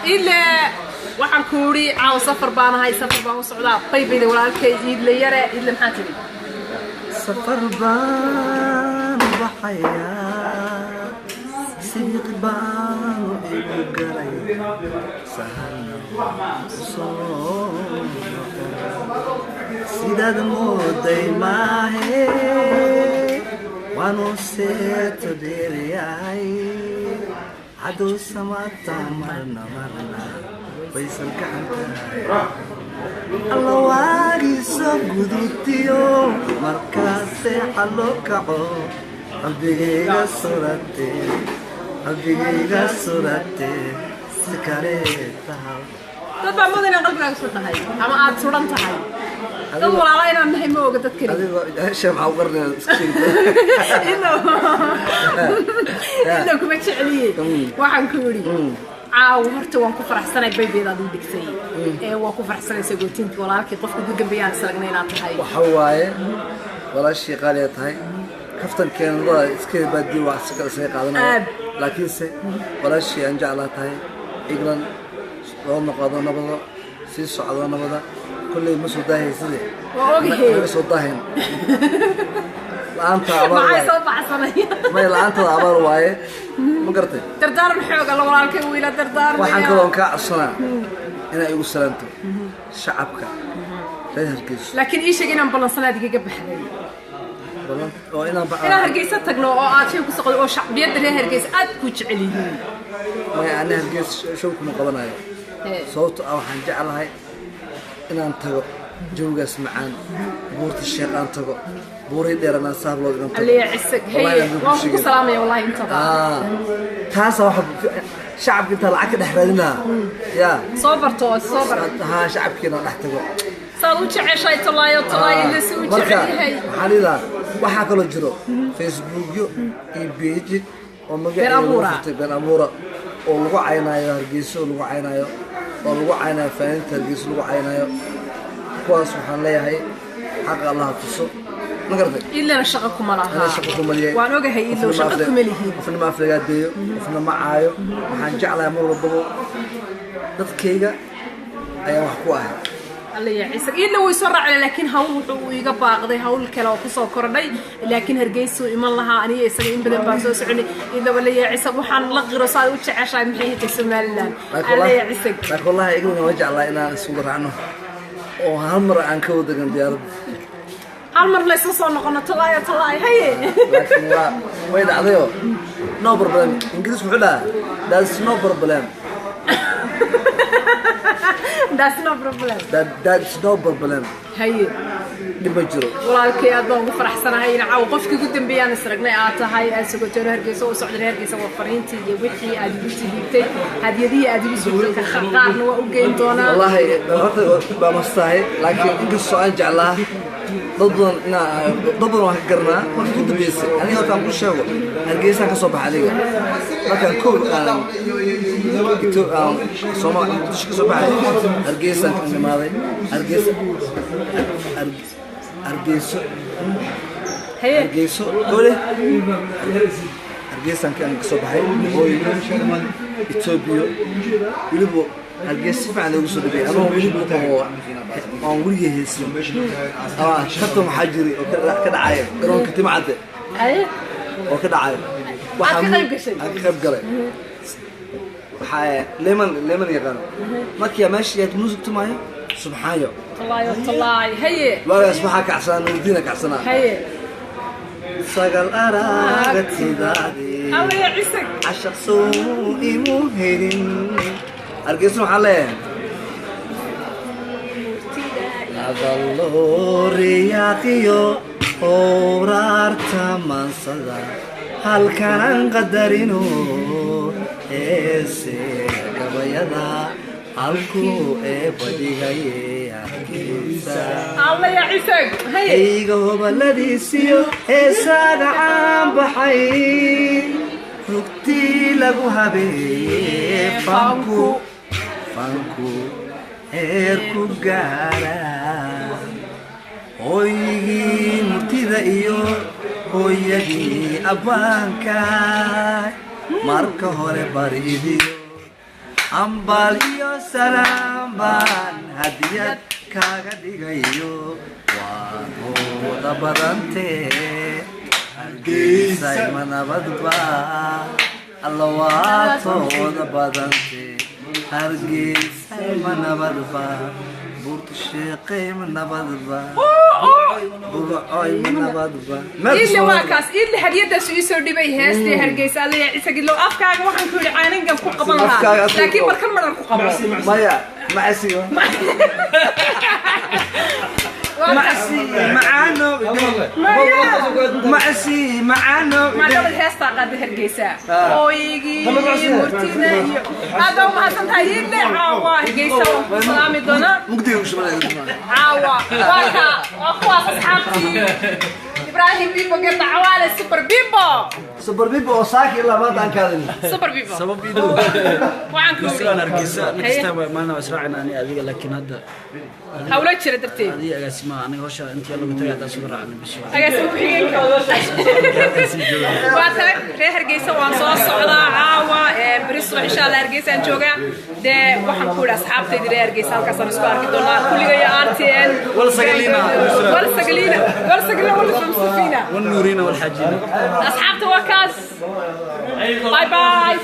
إلا waxaan ku uri caaw safar baan u socdaa qaybeyda walaalkay idla yare idla maxaa tiri safar baan baxayaa sidiq baan igu galay sahana sidaad mooday maahe waanu seeto dheeryahay hadduu samata marna ويسن كحنتاي الله واقيسو قدوتيو مركاسي حلو كعو قلبيغا صورتي سكاريتها طبعا ما دينا قلبك صورتها اما عاد صورتها دول والله انا مهم اوغ ددكري شيخ عوقرنا انه كما جعليه waxaan ku yiri caaw horta waan ku faraxsanay baybeeda uu dhigtay waan ku faraxsanay sagootinta walaalkii qofka ugu dambeeyay salagnay inaad tahay waxa waaye walaashii qaaliya tahay kaftan keenada iska baadi wax iska soo qaadanaa laakiin se walaashii aan jeclaa tahay iglan loo noqdo nabado si socdo nabada kullee ma soo daahaysid oo soo daahin laanta abaar ma soo baxsanay ma laanta abaar waaye ma gartay dardaaran xooga la walaalkay wiila dardaaran waxaan kaloo ka codsanaa inay igu salaanto shacabka reer Hargeysa laakiin ii sheeg inaan balansanaad iga baxday oo inaan Hargeysa tagno oo aad shay ku socdo oo shacbiyada reer Hargeysa aad ku jecel yihiin ma ana Hargeysa showku ma qabanayo sababtoo ah waxaan jeclahay inaan tago joogaas macaan buurta sheeqaan tago buuray dheerana saablo inaan tago ali cisag hay waan ku salaamay wallahi inta taas waxa shacabka inta lacag dhex raadina ya soo barto ha shacabkiina dhex tago saad u jeceshay talaayo la soo jecelahay xalida waxa kala jiro Facebook iyo page oo magaceeda been abuura oo lagu caynayo Hargeysa oo lagu caynayo faaninta Hargeysa lagu caynayo kuwaas waxaan leeyahay xaq Allah tuso ma gartay illa shaqo kuma laha waan ogahay illa shaqo kuma lihiin qofna ma aflagaadeeyo qofna ma caayo waxaan jeclahay mar walba dadkayga ayaa wax ku ahay الله يعيسك إلا ويسرع لكن هون ويجا باقي هون كلا وقصة كردي لكن هرجيسو إيمان الله أني يسقين بدن باسوس عني إذا ولا يعيسك وحن لغ رصاد وتشعش عن محيه تسمى الله الله يعيسك لكن والله يقولون وجع الله إنا نسول عنه وهالمر عن كودة جنب يا رب هالمر ليس صار نقنا طلايا هي لكن لا وين عضيو no problem إنجليز محلا that's no problem That's no problem. That's no problem. هي. دبجرو. والله أدون فرحسنا هاي نعاو قفك قدام بيان سرقنا هاي أسوق هرجيس وصعد هرجيس وفرينتي يوحي أديبتي بيتي هذه دي أديبتي بيتي خقارنا وأوجين تونا. والله بمستحي لكن إنك السؤال جعلها ضد وحقرنا وكنت بيسي أنا هو كان كل هرجيس أنا كصبح عليه لكن كل صوما صبح عليه هرجيس أنا ماضي هرجيس قولي هرجيس أنا كصبح عليه إثيوبيا يلبو هرجيس فعلا يوصل بيه أنا يلبو أنا وليه هسي كتم حجري وكذا عايم كرون كتم عدة وكذا عايم أكخب قري لمن يغني ما كيا ماشي موسيقى تمايا سبحانه الله هي لا يسمحك عشان ودينك عشان هي سجل أراك تدادي الله يعيسك عشق سوء مهين أرجس محله أظل رياقيو أورار تمن صدا هل كان قدرينو إسي كبيدا هلكو بديغاي الله يعيسك هي إيغو بلدي سيو إساد عام بحي ركتي لغو هبي فانكو هيركو غارا هويغي مرتيدا إيو هويغي أبانكا marka hore bariidiyo ambaliyo salaambaan hadiyad kaaga dhigayo waan hooda badantee hargeysay ma nabadba alla waa tooda badantee hargeysay ma nabadba buurta sheeqay ma nabadba burcoy ma nabadba إيه waa kaas إيه hadiyadaas ii soo dhibay heestay hargeysa alla isagii loo afkaaga waxaan ku yiri caaningan ku qaban lahaa laakiin markan madan ku qabo maya macasiyo معسي معانو معسي معانو ما قبل هستا قد هرجيسا اويغي مرتينا هذا ما سنتاي اللي عوا هرجيسا سلامي دونا مقدي وش عوا واكا اخوا اصحابتي ابراهيم بيبو قلنا عوالي سوبر بيبو وصاكي الا ما دان كادني سوبر بيبو سبب يدو وعنكم سلام هرجيسا نكستaba ما انا اسرعنا اني adiga laakiin hadda hawla jira darteed adiga agaasima aniga hawsha intii lagu tagay hadda soo raacnay bisha agaasima ku xigeenka waa tahay reer hargeysa waan soo socdaa caawa bariso insha Allah hargeysa aan joogaa de waxaan ku iri asxaabtayda reer hargeysa halkaas aan isku arki doonaa kulliga RTN wal sagalina wal famsafina wal nuurina wal xaajina asxaabta waa kaas باي باي